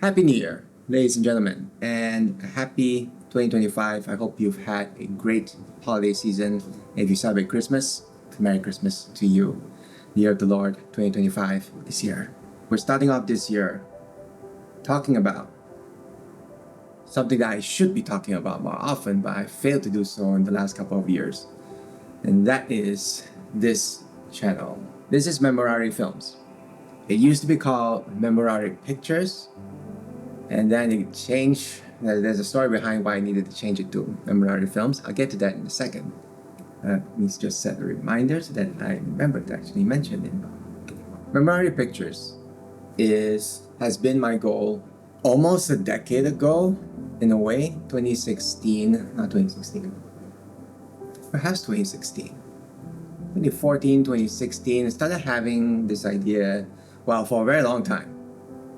Happy New Year, ladies and gentlemen, and happy 2025. I hope you've had a great holiday season. If you celebrate Christmas, Merry Christmas to you. The year of the Lord 2025 this year. We're starting off this year talking about something that I should be talking about more often, but I failed to do so in the last couple of years. And that is this channel. This is Memorare Films. It used to be called Memorare Pictures, and then it changed. There's a story behind why I needed to change it to Memorare Films. I'll get to that in a second. Let me just set a reminder so that I remember to actually mention it. Memorare Pictures has been my goal almost a decade ago, in a way. 2016, not 2016, perhaps 2016. 2014, 2016, I started having this idea, for a very long time,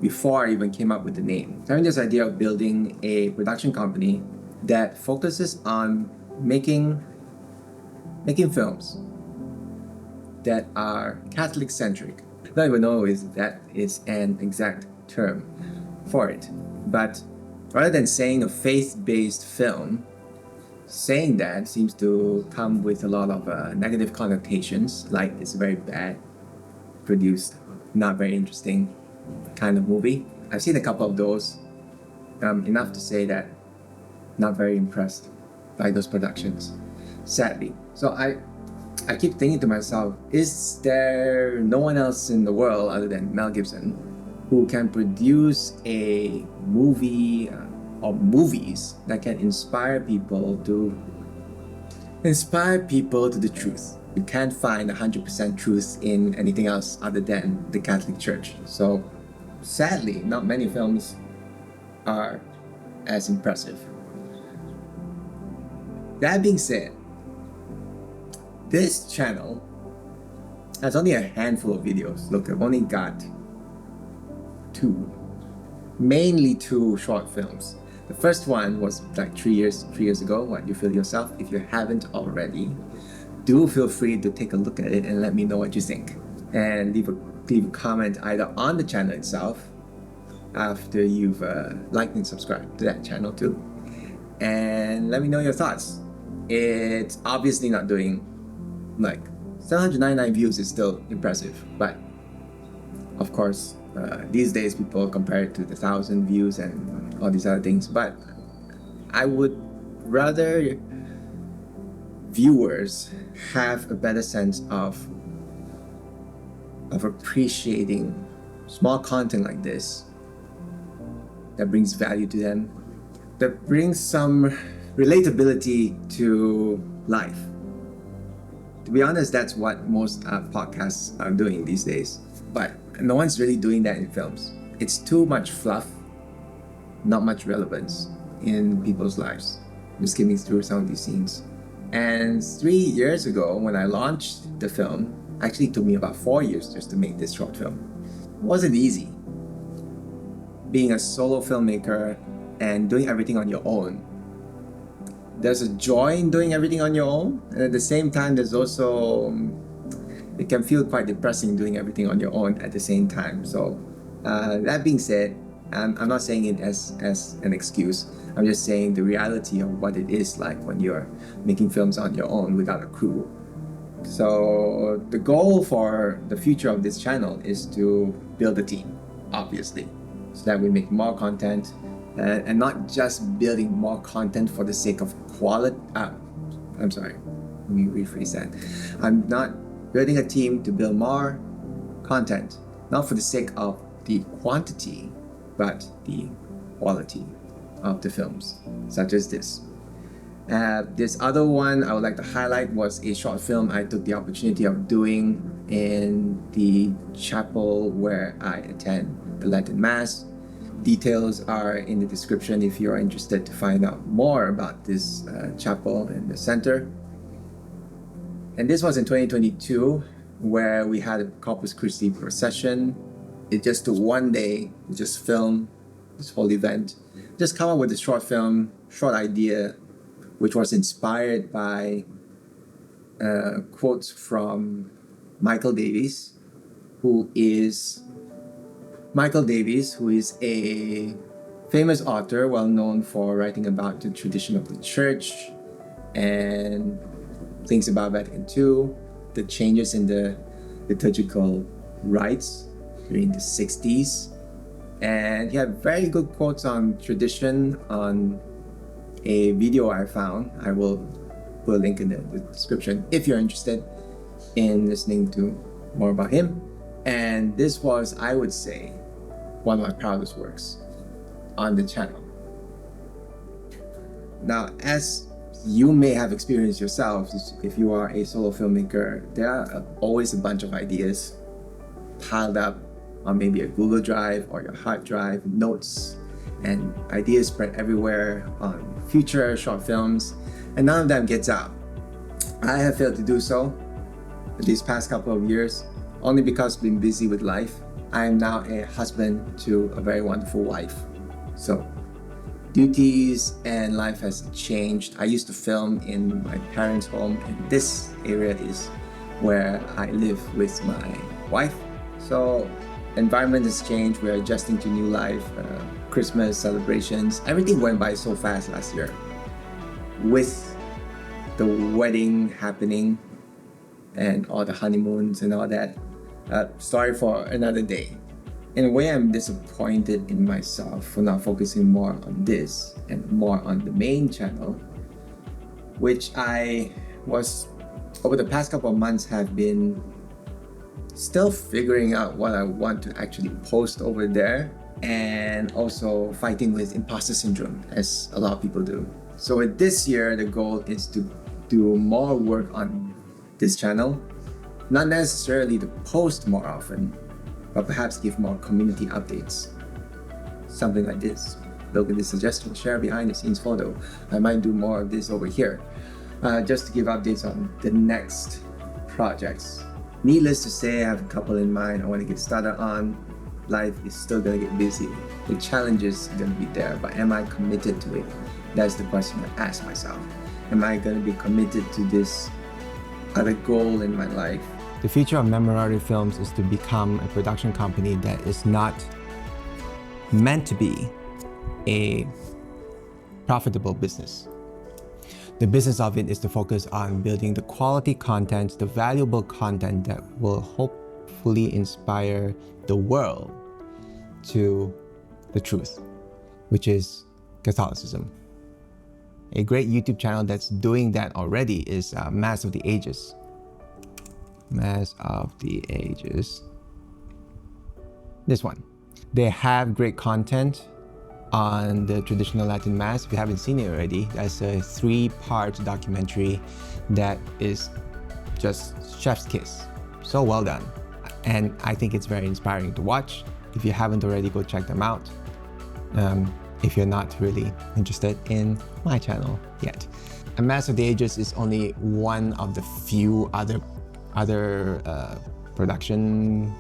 before I even came up with the name. Having this idea of building a production company that focuses on making films that are Catholic-centric. I don't even know if that is an exact term for it. But rather than saying a faith-based film, saying that seems to come with a lot of negative connotations, like it's very bad, produced, not very interesting kind of movie. I've seen a couple of those, enough to say that not very impressed by those productions, sadly. So I keep thinking to myself, is there no one else in the world other than Mel Gibson who can produce a movie or movies that can inspire people to the truth? You can't find 100% truth in anything else other than the Catholic Church. So sadly, not many films are as impressive. That being said, this channel has only a handful of videos. Look, I've only got mainly two short films. The first one was like 3 years ago. What you feel yourself? If you haven't already, do feel free to take a look at it and let me know what you think. And leave a comment either on the channel itself after you've liked and subscribed to that channel too. And let me know your thoughts. It's obviously not doing, 799 views is still impressive, but of course, these days people compare it to the 1,000 views and all these other things. But I would rather viewers have a better sense of appreciating small content like this that brings value to them, that brings some relatability to life. To be honest, that's what most podcasts are doing these days. But no one's really doing that in films. It's too much fluff, not much relevance in people's lives. Just skimming through some of these scenes. And 3 years ago, when I launched the film, actually it took me about 4 years just to make this short film. It wasn't easy. Being a solo filmmaker and doing everything on your own. There's a joy in doing everything on your own, and at the same time there's also it can feel quite depressing doing everything on your own at the same time. So that being said, I'm not saying it as an excuse. I'm just saying the reality of what it is like when you're making films on your own without a crew. So the goal for the future of this channel is to build a team, obviously, so that we make more content, and not just building more content for the sake of quality. I'm sorry, let me rephrase that. I'm not building a team to build more content, not for the sake of the quantity, but the quality of the films, such as this. This other one I would like to highlight was a short film I took the opportunity of doing in the chapel where I attend the Lenten Mass. Details are in the description if you're interested to find out more about this chapel and the center. And this was in 2022, where we had a Corpus Christi procession. It just took one day to just film this whole event. Just come up with a short film, short idea, which was inspired by quotes from Michael Davies, who is Michael Davies, who is a famous author, well known for writing about the tradition of the church and things about Vatican II, the changes in the liturgical rites during the 60s. And he had very good quotes on tradition on a video I found. I will put a link in the description if you're interested in listening to more about him. And this was, I would say, one of my proudest works on the channel. Now, as you may have experienced yourself, if you are a solo filmmaker, there are always a bunch of ideas piled up on maybe a Google Drive or your hard drive, notes and ideas spread everywhere on future short films, and none of them gets out. I have failed to do so these past couple of years, only because I've been busy with life. I am now a husband to a very wonderful wife. So duties and life has changed. I used to film in my parents' home, and this area is where I live with my wife. So environment has changed. We're adjusting to new life, Christmas celebrations. Everything went by so fast last year. With the wedding happening and all the honeymoons and all that, story for another day. In a way, I'm disappointed in myself for not focusing more on this and more on the main channel, which I was, over the past couple of months, have been still figuring out what I want to actually post over there, and also fighting with imposter syndrome, as a lot of people do. So with this year, the goal is to do more work on this channel, not necessarily to post more often, but perhaps give more community updates. Something like this. Look at this suggestion, share behind the scenes photo. I might do more of this over here, just to give updates on the next projects. Needless to say, I have a couple in mind I want to get started on. Life is still gonna get busy. The challenges are gonna be there, but am I committed to it? That's the question I ask myself. Am I gonna be committed to this other goal in my life? The future of Memorare Films is to become a production company that is not meant to be a profitable business. The business of it is to focus on building the quality content, the valuable content that will hopefully inspire the world to the truth, which is Catholicism. A great YouTube channel that's doing that already is Mass of the Ages. Mass of the Ages. This one. They have great content on the traditional Latin Mass. If you haven't seen it already, that's a 3-part documentary that is just chef's kiss. So well done. And I think it's very inspiring to watch. If you haven't already, go check them out. If you're not really interested in my channel yet. And Mass of the Ages is only one of the few other production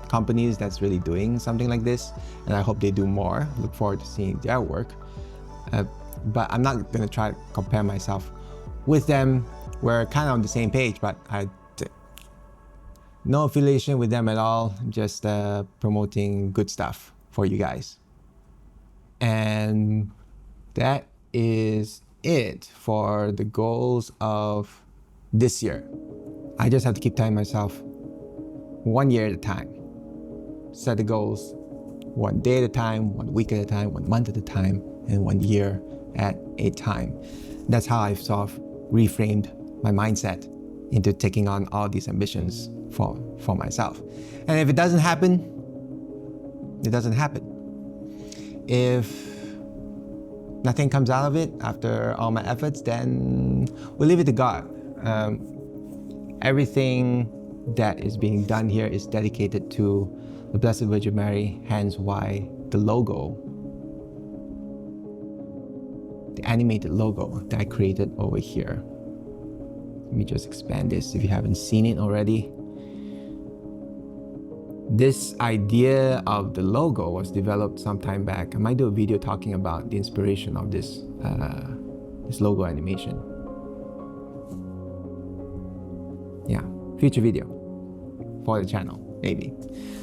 companies that's really doing something like this, and I hope they do more. Look forward to seeing their work, but I'm not gonna try to compare myself with them. We're kind of on the same page, but no affiliation with them at all, just promoting good stuff for you guys. And that is it for the goals of this year. I just have to keep telling myself, 1 year at a time. Set the goals 1 day at a time, 1 week at a time, 1 month at a time, and 1 year at a time. That's how I've sort of reframed my mindset into taking on all these ambitions for myself. And if it doesn't happen, it doesn't happen. If nothing comes out of it after all my efforts, then we'll leave it to God. Everything that is being done here is dedicated to the Blessed Virgin Mary, hence why the logo, the animated logo that I created over here. Let me just expand this if you haven't seen it already. This idea of the logo was developed some time back. I might do a video talking about the inspiration of this logo animation. Yeah, future video for the channel. maybe.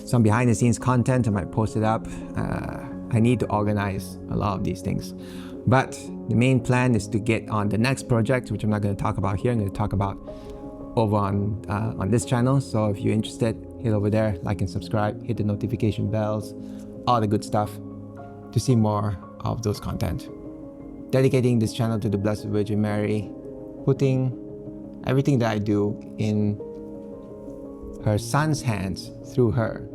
Some behind the scenes content, I might post it up. I need to organize a lot of these things. But the main plan is to get on the next project, which I'm not going to talk about here. I'm going to talk about over on this channel. So if you're interested, hit over there, like and subscribe, hit the notification bells, all the good stuff to see more of those content. Dedicating this channel to the Blessed Virgin Mary, putting everything that I do in her son's hands through her,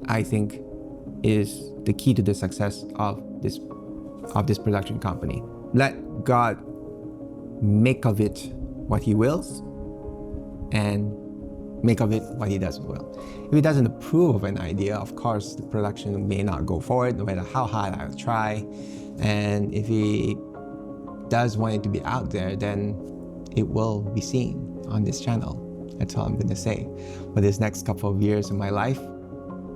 I think is the key to the success of this production company. Let God make of it what he wills and make of it what he doesn't will. If he doesn't approve of an idea, of course the production may not go forward, no matter how hard I try. And if he does want it to be out there, then it will be seen on this channel. That's all I'm going to say. For this next couple of years of my life,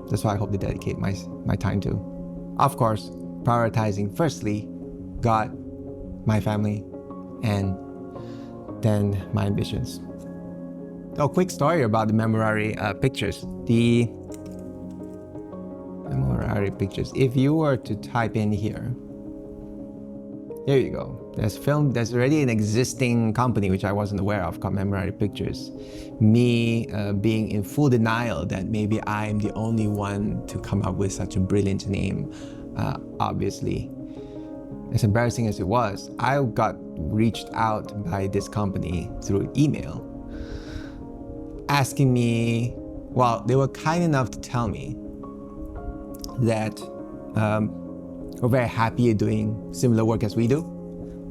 that's what I hope to dedicate my time to. Of course, prioritizing firstly God, my family, and then my ambitions. A quick story about the Memorare pictures. The Memorare pictures. If you were to type in here you go. There's already an existing company which I wasn't aware of called Memorare Pictures. Me being in full denial that maybe I'm the only one to come up with such a brilliant name. Obviously, as embarrassing as it was, I got reached out by this company through email asking me, well, they were kind enough to tell me that we're very happy you're doing similar work as we do,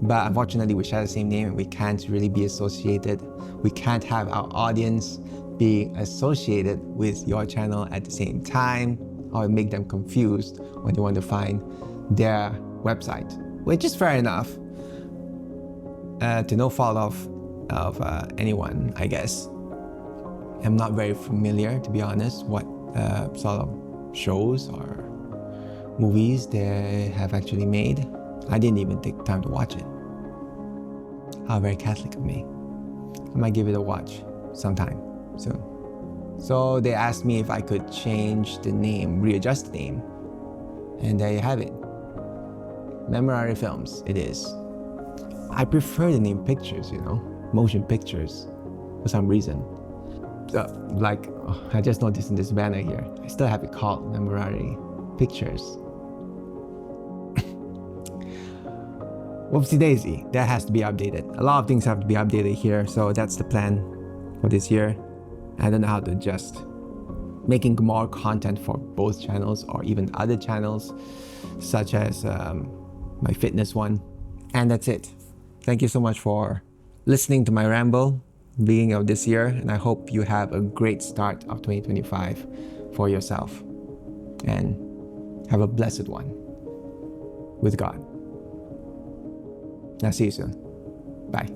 but unfortunately we share the same name and we can't really be associated. We can't have our audience being associated with your channel at the same time, or make them confused when they want to find their website, which is fair enough, to no fault of anyone, I guess. I'm not very familiar, to be honest, what sort of shows or movies they have actually made. I didn't even take time to watch it. How very Catholic of me. I might give it a watch sometime soon. So they asked me if I could change the name, readjust the name, and there you have it. Memorare Films, it is. I prefer the name Pictures, motion pictures, for some reason. I just noticed in this banner here, I still have it called Memorare Pictures. Whoopsie daisy, that has to be updated. A lot of things have to be updated here, so that's the plan for this year. I don't know how to adjust. Making more content for both channels or even other channels, such as my fitness one. And that's it. Thank you so much for listening to my ramble beginning of this year, and I hope you have a great start of 2025 for yourself. And have a blessed one with God. I'll see you soon. Bye.